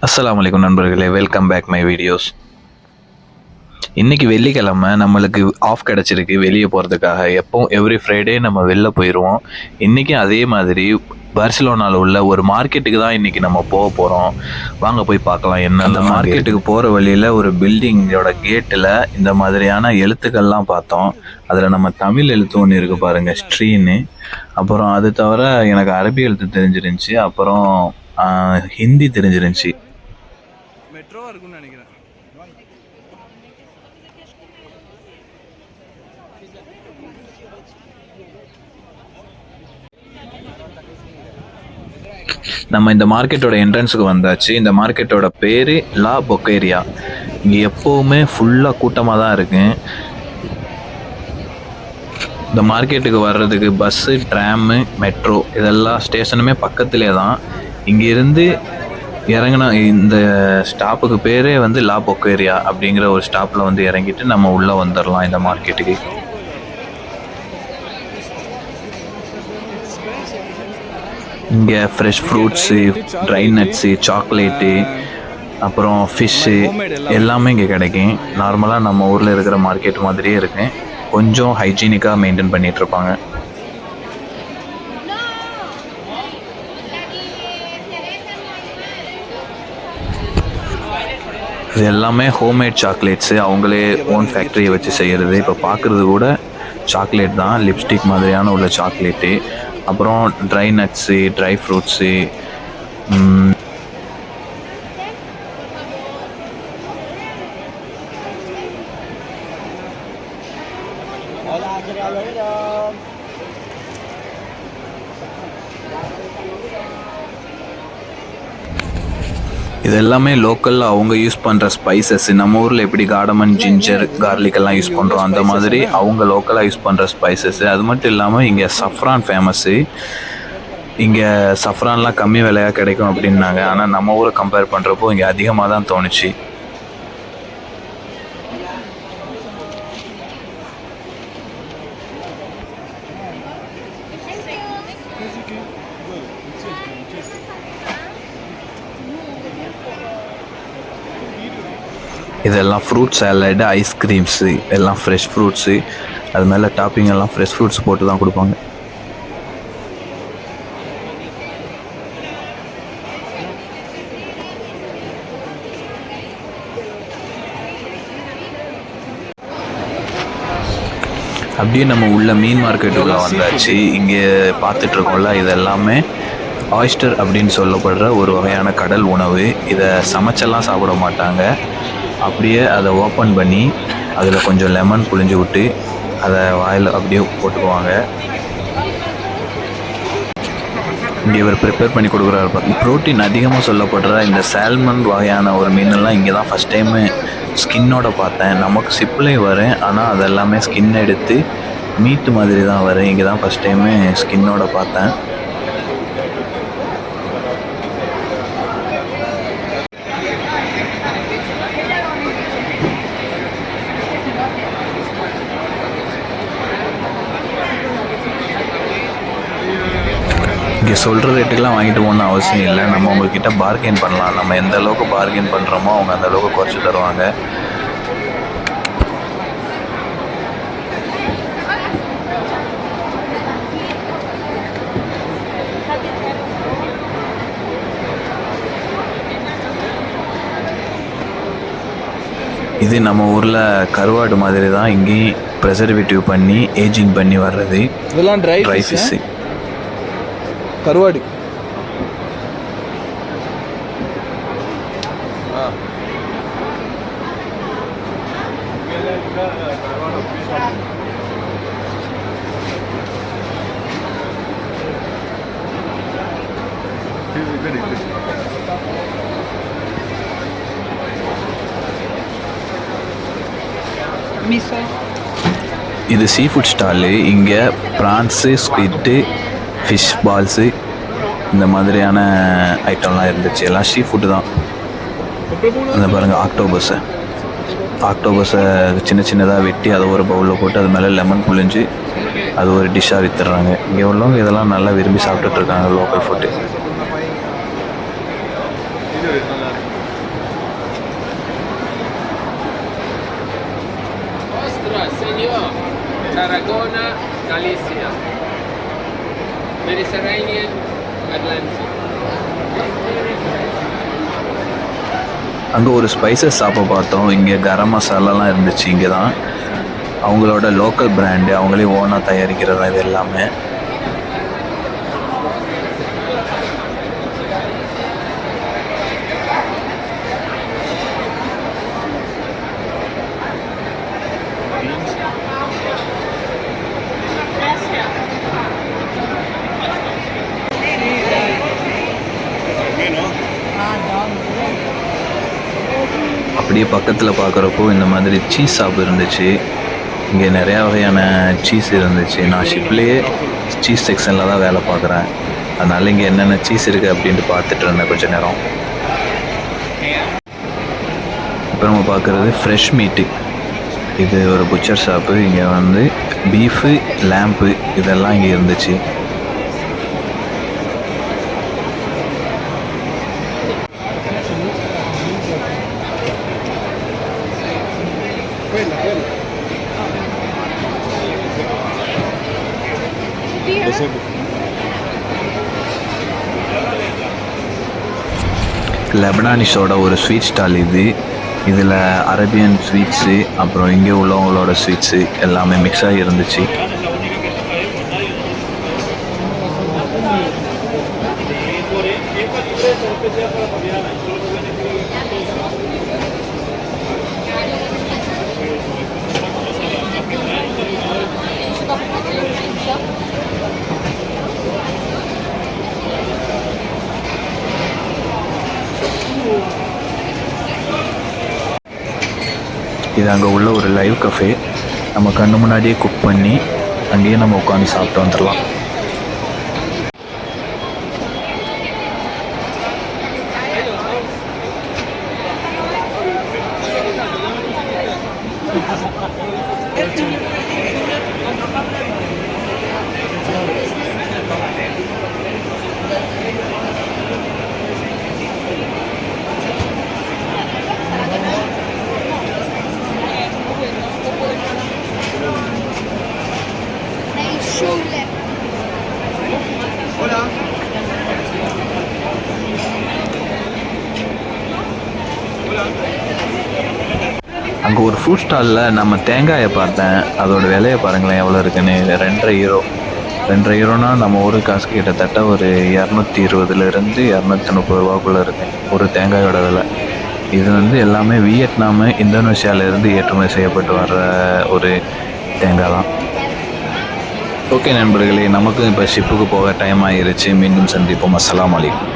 அஸ்ஸலாமு அலைக்கும் நண்பர்களே, வெல்கம் பேக் மை வீடியோஸ். இன்றைக்கி வெள்ளிக்கிழமை நம்மளுக்கு ஆஃப் கிடச்சிருக்கு வெளியே போகிறதுக்காக. எப்போவும் எவ்ரி ஃப்ரைடே நம்ம வெளில போயிடுவோம். இன்றைக்கும் அதே மாதிரி பார்சிலோனாவில் உள்ள ஒரு மார்க்கெட்டுக்கு தான் இன்றைக்கி நம்ம போக போகிறோம். வாங்க போய் பார்க்கலாம் என்ன. அந்த மார்க்கெட்டுக்கு போகிற வழியில் ஒரு பில்டிங்கோட கேட்டில் இந்த மாதிரியான எழுத்துக்கள்லாம் பார்த்தோம். அதில் நம்ம தமிழ் எழுத்து ஒன்று இருக்குது பாருங்கள், ஸ்ட்ரீன்னு. அப்புறம் அது தவிர எனக்கு அரபி எழுத்து தெரிஞ்சிருந்துச்சி, அப்புறம் ஹிந்தி தெரிஞ்சிருந்துச்சி. மெட்ரோவாக இருக்குன்னு நினைக்கிறேன். நம்ம இந்த மார்க்கெட்டோட என்ட்ரன்ஸுக்கு வந்தாச்சு. இந்த மார்க்கெட்டோட பேர் லா பொக்கேரியா. இங்கே எப்போவுமே ஃபுல்லாக கூட்டமாக தான் இருக்கு. இந்த மார்க்கெட்டுக்கு வர்றதுக்கு பஸ்ஸு, ட்ராமு, மெட்ரோ இதெல்லாம் ஸ்டேஷனுமே பக்கத்துலேயே தான். இங்கேருந்து இறங்கினா இந்த ஸ்டாப்புக்கு பேரே வந்து லா பொக்கேரியா அப்படிங்கிற ஒரு ஸ்டாப்பில் வந்து இறங்கிட்டு நம்ம உள்ளே வந்துடலாம் இந்த மார்க்கெட்டுக்கு. இங்கே fresh fruits, try nuts, chocolate, அப்புறம் ஃபிஷ்ஷு எல்லாமே இங்கே கிடைக்கும். நார்மலாக நம்ம ஊரில் இருக்கிற மார்க்கெட் மாதிரியே இருக்கு. கொஞ்சம் ஹைஜீனிக்காக மெயின்டைன் பண்ணிகிட்ருப்பாங்க. இது எல்லாமே ஹோம்மேட் சாக்லேட்ஸு, அவங்களே ஓன் ஃபேக்ட்ரியை வச்சு செய்கிறது. இப்போ பார்க்குறது கூட சாக்லேட் தான், லிப்ஸ்டிக் மாதிரியான உள்ள சாக்லேட்டு. அப்புறம் ட்ரை நட்ஸு, ட்ரை ஃப்ரூட்ஸு, இது எல்லாமே லோக்கலில் அவங்க யூஸ் பண்ணுற ஸ்பைசஸ். நம்ம ஊரில் எப்படி கார்டமன், ஜிஞ்சர், கார்லிக் எல்லாம் யூஸ் பண்ணுறோம், அந்த மாதிரி அவங்க லோக்கலாக யூஸ் பண்ணுற ஸ்பைசஸ்ஸு. அது மட்டும் இல்லாமல் இங்கே சஃப்ரான் ஃபேமஸ்ஸு. இங்கே சஃப்ரான்லாம் கம்மி விலையாக கிடைக்கும் அப்படின்னாங்க. ஆனால் நம்ம ஊரை கம்பேர் பண்ணுறப்போ இங்கே அதிகமாக தான் தோணுச்சு. இதெல்லாம் ஃப்ரூட் சாலடு, ஐஸ்கிரீம்ஸு, எல்லாம் ஃப்ரெஷ் ஃப்ரூட்ஸு. அது மேலே டாப்பிங் எல்லாம் ஃப்ரெஷ் ஃப்ரூட்ஸ் போட்டு தான் கொடுப்பாங்க. அப்படியே நம்ம உள்ள மீன் மார்க்கெட்டுக்குள்ளே வந்தாச்சு. இங்கே பார்த்துட்ருக்கோம்ல, இது எல்லாமே ஆயிஸ்டர் அப்படின்னு சொல்லப்படுற ஒரு வகையான கடல் உணவு. இதை சமைச்செல்லாம் சாப்பிட மாட்டாங்க. அப்படியே அதை ஓப்பன் பண்ணி அதில் கொஞ்சம் லெமன் புழிஞ்சு விட்டு அதை வாயில் அப்படியே போட்டுக்குவாங்க. இங்கே இவர் ப்ரிப்பேர் பண்ணி கொடுக்குறாரு. ப்ரோட்டீன் அதிகமாக சொல்லப்படுற இந்த சால்மன் வகையான ஒரு மீனெல்லாம் இங்கே தான் ஃபஸ்ட் டைமு ஸ்கின்னோட பார்த்தேன். நமக்கு சிப்லேயும் வரேன், ஆனால் அதெல்லாமே ஸ்கின் எடுத்து மீட்டு மாதிரி தான் வரேன். இங்கே தான் ஃபஸ்ட் டைமு ஸ்கின்னோட பார்த்தேன். இங்கே சொல்கிற ரேட்டுக்கெலாம் வாங்கிட்டு போகணுன்னு அவசியம் இல்லை. நம்ம உங்கள்கிட்ட பார்கெயின் பண்ணலாம். நம்ம எந்த அளவுக்கு பார்கெயின் பண்ணுறோமோ அவங்க அந்த அளவுக்கு குறைச்சி தருவாங்க. இது நம்ம ஊரில் கருவாடு மாதிரி தான். இங்கேயும் ப்ரெசர்வேட்டிவ் பண்ணி ஏஜிங் பண்ணி வர்றது. இதெல்லாம் ட்ரை ஃபிஷ்ஷு, கருவாடு. இது சீ ஃபுட் ஸ்டாலு. இங்கே ப்ரான்ஸு, ஸ்குவிட்டு, ஃபிஷ் பால்ஸு இந்த மாதிரியான ஐட்டம்லாம் இருந்துச்சு. எல்லாம் சீ ஃபுட்டு தான். அந்த பாருங்கள், ஆக்டோபஸை சின்ன சின்னதாக வெட்டி அதை ஒரு பவுலில் போட்டு அது மேலே லெமன் புழிஞ்சு அது ஒரு டிஷ்ஷாக விற்றுறாங்க. இங்கே உள்ளவங்க இதெல்லாம் நல்லா விரும்பி சாப்பிட்டுட்ருக்காங்க, லோக்கல் ஃபுட்டு. Mediterranean, Atlantic. அங்கே ஒரு ஸ்பைசஸ் ஷாப்பை பார்த்தோம். இங்கே கரம் மசாலாலாம் இருந்துச்சு. இங்கே தான் அவங்களோட லோக்கல் பிராண்டு, அவங்களே ஓனாக தயாரிக்கிறது தான் இது எல்லாமே. அப்படியே பக்கத்தில் பார்க்குறப்போ இந்த மாதிரி சீஸ் ஷாப் இருந்துச்சு. இங்கே நிறையா வகையான சீஸ் இருந்துச்சு. நான் ஷிப்லேயே சீஸ் செக்ஷனில் தான் வேலை பார்க்குறேன். அதனால் இங்கே என்னென்ன சீஸ் இருக்குது அப்படின்ட்டு பார்த்துட்டு இருந்தேன் கொஞ்சம் நேரம். இப்போ நம்ம பார்க்குறது ஃப்ரெஷ் மீட்டு. இது ஒரு புச்சர் ஷாப்பு. இங்கே வந்து பீஃபு, லேம்பு இதெல்லாம் இங்கே இருந்துச்சு. லெபனானிஸோட ஒரு ஸ்வீட் ஸ்டால் இது. இதில் அரேபியன் ஸ்வீட்ஸு அப்புறம் இங்கே உள்ளவங்களோட ஸ்வீட்ஸு எல்லாமே மிக்ஸ் ஆகி இருந்துச்சு. இது அங்கே உள்ள ஒரு லைவ் கஃபே. நம்ம கண்ணு முன்னாடியே குக் பண்ணி அங்கேயே நம்ம உட்காந்து சாப்பிட்டு வந்துடலாம். அங்கே ஒரு ஃப்ரூட் ஸ்டாலில் நம்ம தேங்காயை பார்த்தேன். அதோட விலையை பாருங்களேன் எவ்வளோ இருக்குன்னு. 2.5 யூரோ. 2.5 யூரோனா நம்ம ஒரு காசுக்கு கிட்டத்தட்ட ஒரு 220 230 ரூபாக்குள்ளே இருக்கு ஒரு தேங்காயோட விலை. இது வந்து எல்லாமே வியட்நாமு, இந்தோனேஷியாவிலேருந்து ஏற்றுமதி செய்யப்பட்டு வர்ற ஒரு தேங்காய் தான். ஓகே நண்பர்களே, நமக்கும் இப்போ ஷிப்புக்கு போக டைம் ஆகிருச்சு. மீண்டும் சந்திப்போம். அஸ்ஸலாமு அலைக்கும்.